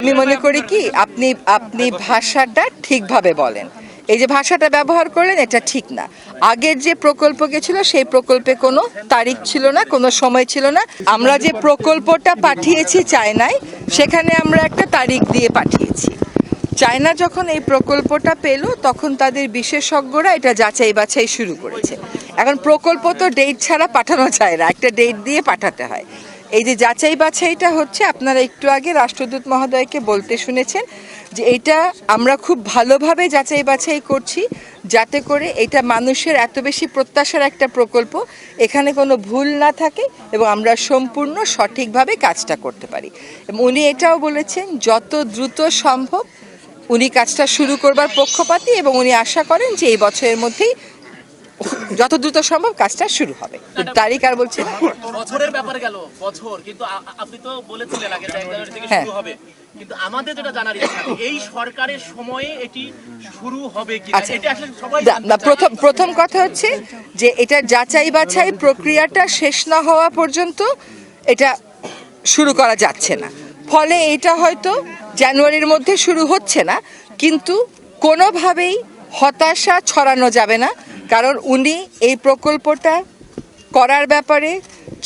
আমি মনে করি কি আপনি আপনি ভাষাটা ঠিকভাবে বলেন। এই যে ভাষাটা ব্যবহার করলেন এটা ঠিক না। আগের যে প্রকল্প গেছিল সেই প্রকল্পে কোনো তারিখ ছিল না, কোনো সময় ছিল না। আমরা যে প্রকল্পটা পাঠিয়েছি চায়নায়, সেখানে আমরা একটা তারিখ দিয়ে পাঠিয়েছি। চায়না যখন এই প্রকল্পটা পেল তখন তাদের বিশেষজ্ঞরা এটা যাচাই বাছাই শুরু করেছে। এখন প্রকল্প তো ডেট ছাড়া পাঠানো যায় না, একটা ডেট দিয়ে পাঠাতে হয়। এই যে যাচাই বাছাইটা হচ্ছে, আপনারা একটু আগে রাষ্ট্রদূত মহোদয়কে বলতে শুনেছেন যে এটা আমরা খুব ভালোভাবে যাচাই বাছাই করছি, যাতে করে এটা মানুষের এত বেশি প্রত্যাশার একটা প্রকল্প, এখানে কোনো ভুল না থাকে এবং আমরা সম্পূর্ণ সঠিকভাবে কাজটা করতে পারি। এবং উনি এটাও বলেছেন যত দ্রুত সম্ভব উনি কাজটা শুরু করবার পক্ষপাতী এবং উনি আশা করেন যে এই বছরের মধ্যেই যত দ্রুত সম্ভব কাজটা শুরু হবে। তারিখ আর বলছি না, বছরের ব্যাপারে গেল বছর, কিন্তু আপনি তো বলেছিলেন আগে জানুয়ারি থেকে শুরু হবে, কিন্তু আমাদের যেটা জানার ইচ্ছা এই সরকারের সময়ে এটি শুরু হবে কি না, এটা আসলে সবাই না। প্রথম কথা হচ্ছে যে এটা যাচাই বাছাই প্রক্রিয়াটা শেষ না হওয়া পর্যন্ত এটা শুরু করা যাচ্ছে না। ফলে এটা হয়তো জানুয়ারির মধ্যে শুরু হচ্ছে না, কিন্তু কোনোভাবেই হতাশা ছড়ানো যাবে না। কারণ উনি এই প্রকল্পটা করার ব্যাপারে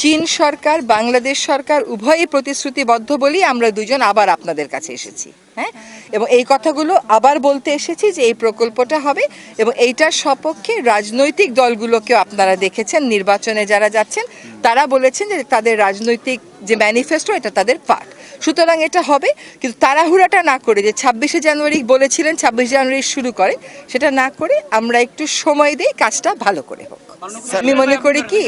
চীন সরকার, বাংলাদেশ সরকার উভয়ই প্রতিশ্রুতিবদ্ধ বলেই আমরা দুজন আবার আপনাদের কাছে এসেছি। হ্যাঁ, এবং এই কথাগুলো আবার বলতে এসেছি যে এই প্রকল্পটা হবে এবং এইটার সপক্ষে রাজনৈতিক দলগুলোকেও আপনারা দেখেছেন, নির্বাচনে যারা যাচ্ছেন তারা বলেছেন যে তাদের রাজনৈতিক যে ম্যানিফেস্টো এটা তাদের পার্ট। সুতরাং এটা হবে, কিন্তু তাড়াহুড়াটা না করে যে 26শে জানুয়ারি বলেছিলেন 26 জানুয়ারি শুরু করে, সেটা না করে আমরা একটু সময় দিই, কাজটা ভালো করে হোক। আমি মনে করি কি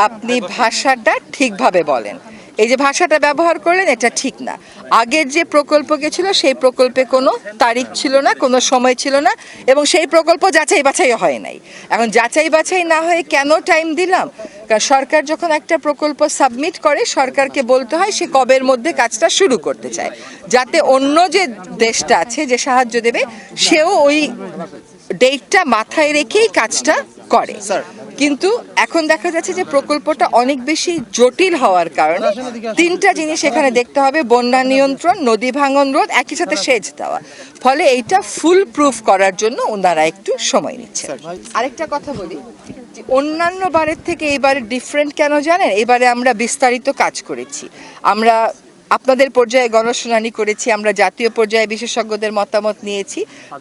আপনি ভাষাটা ঠিকভাবে বলেন। এই যে ভাষাটা ব্যবহার করলেন এটা ঠিক না। আগের যে প্রকল্প গেছিল সেই প্রকল্পে কোনো তারিখ ছিল না, কোনো সময় ছিল না এবং সেই প্রকল্প যাচাই বাছাই হয় নাই। এখন যাচাই বাছাই না হয়ে কেন টাইম দিলাম? কারণ সরকার যখন একটা প্রকল্প সাবমিট করে সরকারকে বলতে হয় সে কবের মধ্যে কাজটা শুরু করতে চায়, যাতে অন্য যে দেশটা আছে যে সাহায্য দেবে সেও ওই ডেটটা মাথায় রেখেই কাজটা করে। কিন্তু এখন দেখা যাচ্ছে যে প্রকল্পটা অনেক বেশি জটিল হওয়ার কারণে তিনটা জিনিস এখানে দেখতে হবে: বন্যা নিয়ন্ত্রণ, নদী ভাঙন রোধ, একই সাথে সেচ দেওয়া। ফলে এইটা ফুল প্রুফ করার জন্য ওনারা একটু সময় নিচ্ছে। আরেকটা কথা বলি, যে অন্যান্য বারের থেকে এবারে ডিফারেন্ট কেন জানেন? এবারে আমরা বিস্তারিত কাজ করেছি। আমরা আপনাদের পর্যায়ে গণশুনানি করেছি, আমরা জাতীয় পর্যায়ে বিশেষজ্ঞদের মতামত নিয়েছি,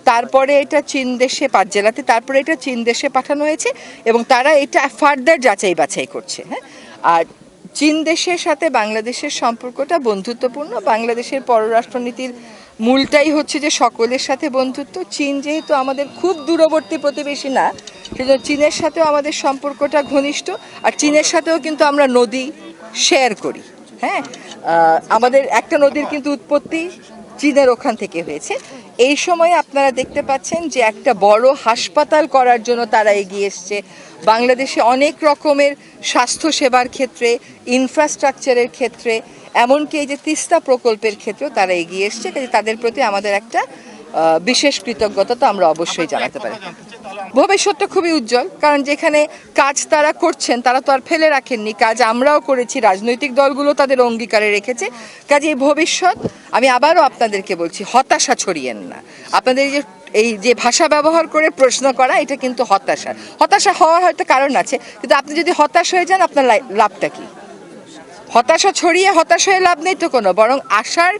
তারপরে এটা চীন দেশে 5 জেলাতে, তারপরে এটা চীন দেশে পাঠানো হয়েছে এবং তারা এটা ফার্দার যাচাই বাছাই করছে। হ্যাঁ, আর চীন দেশের সাথে বাংলাদেশের সম্পর্কটা বন্ধুত্বপূর্ণ। বাংলাদেশের পররাষ্ট্রনীতির মূলটাই হচ্ছে যে সকলের সাথে বন্ধুত্ব। চীন যেহেতু আমাদের খুব দূরবর্তী প্রতিবেশী না, সেজন্য চীনের সাথেও আমাদের সম্পর্কটা ঘনিষ্ঠ। আর চীনের সাথেও কিন্তু আমরা নদী শেয়ার করি। হ্যাঁ, আমাদের একটা নদীর কিন্তু উৎপত্তি চীনের ওখান থেকে হয়েছে। এই সময় আপনারা দেখতে পাচ্ছেন যে একটা বড় হাসপাতাল করার জন্য তারা এগিয়ে এসছে। বাংলাদেশে অনেক রকমের স্বাস্থ্য সেবার ক্ষেত্রে, ইনফ্রাস্ট্রাকচারের ক্ষেত্রে, এমনকি এই যে তিস্তা প্রকল্পের ক্ষেত্রেও তারা এগিয়ে এসছে। কাজে তাদের প্রতি আমাদের একটা বিশেষ কৃতজ্ঞতা তো আমরা অবশ্যই জানাতে পারি। ভবিষ্যৎটা খুবই উজ্জ্বল, কারণ যেখানে কাজ তারা করছেন তারা তো আর ফেলে রাখেননি, কাজ আমরাও করেছি, রাজনৈতিক দলগুলো তাদের অঙ্গীকারে রেখেছে। কাজে এই ভবিষ্যৎ, আমি আবারও আপনাদেরকে বলছি, হতাশা ছড়িয়েন না। আপনাদের এই যে ভাষা ব্যবহার করে প্রশ্ন করা, এটা কিন্তু হতাশা হওয়ার হয়তো কারণ আছে, কিন্তু আপনি যদি হতাশ হয়ে যান আপনার লাভটা কি? হতাশা ছড়িয়ে হতাশ হয়ে লাভ নেই তো কোনো, বরং আশার,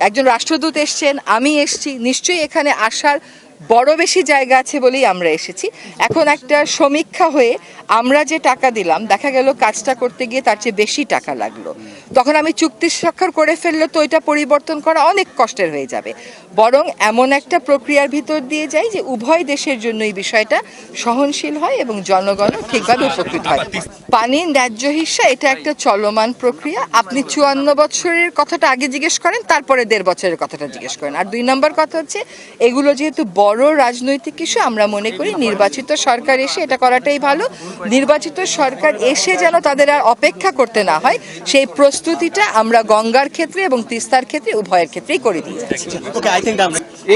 একজন রাষ্ট্রদূত এসছেন, আমি এসছি, নিশ্চয়ই এখানে আসার বড় বেশি জায়গা আছে বলেই আমরা এসেছি। এখন একটা সমীক্ষা হয়ে আমরা যে টাকা দিলাম, দেখা গেল কাজটা করতে গিয়ে তার চেয়ে বেশি টাকা লাগলো, তখন আমি চুক্তি স্বাক্ষর করে ফেললে তো এটা পরিবর্তন করা অনেক কষ্টের হয়ে যাবে। বরং এমন একটা প্রক্রিয়ার ভিতর দিয়ে যাই যে উভয় দেশের জন্য এই বিষয়টা সহনশীল হয় এবং জনগণ ঠিকভাবে উপকৃত হয়। পানির ন্যায্য হিস্যা এটা একটা চলমান প্রক্রিয়া। আপনি 54 বছরের কথাটা আগে জিজ্ঞেস করেন, তারপরে 1.5 বছরের কথাটা জিজ্ঞেস করেন। আর 2 নম্বর কথা হচ্ছে, এগুলো যেহেতু বড় রাজনৈতিক ইস্যু, আমরা মনে করি নির্বাচিত সরকার এসে এটা করাটাই ভালো। নির্বাচিত সরকার এসে যেন তাদের আর অপেক্ষা করতে না হয়, সেই প্রস্তুতিটা আমরা গঙ্গার ক্ষেত্রে এবং তিস্তার ক্ষেত্রে উভয়ের ক্ষেত্রেই করে দিয়ে যাচ্ছি।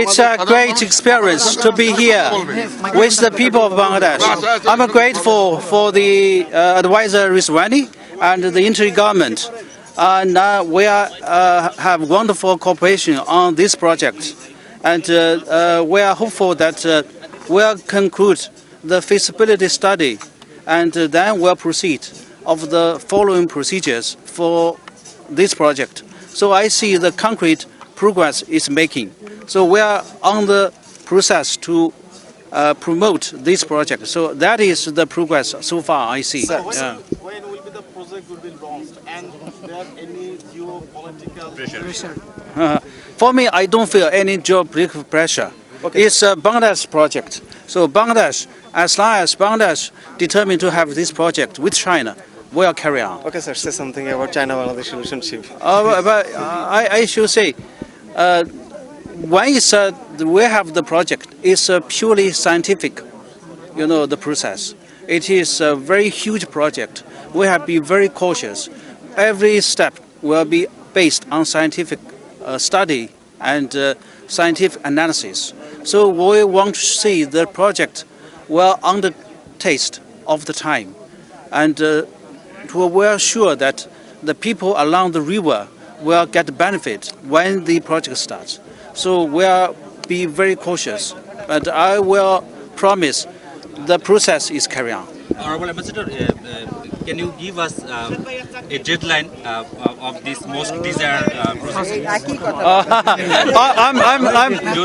It's a great experience to be here with the people of Bangladesh. I'm grateful for the advisor Rizwani and the interim government And we have wonderful cooperation on this project. And we are hopeful that we'll conclude the feasibility study and then we'll proceed of the following procedures for this project. So I see the concrete progress is making. So we are on the process to promote this project. So that is the progress so far I see. Yeah. When will be the project will be launched, and there any geopolitical pressure? For me, I don't feel any geopolitical pressure. It's a Bangladesh project. So Bangladesh, as long as Bangladesh determined to have this project with China, we'll carry on. Okay, sir. Say something about China-Bangladesh relationship. But I should say, when we have the project, it's purely scientific, the process. It is a very huge project. We have been very cautious. Every step will be based on scientific study and scientific analysis. So we want to see the project well under taste of the time, and we're sure that the people along the river will get benefit when the project starts. So we'll be very cautious, but I will promise the process is carried on. Honorable Ambassador, can you give us a deadline of this most desired process?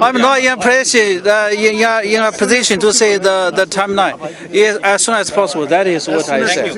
I'm not in a position to say the timeline. Yes, as soon as possible. That is what I say.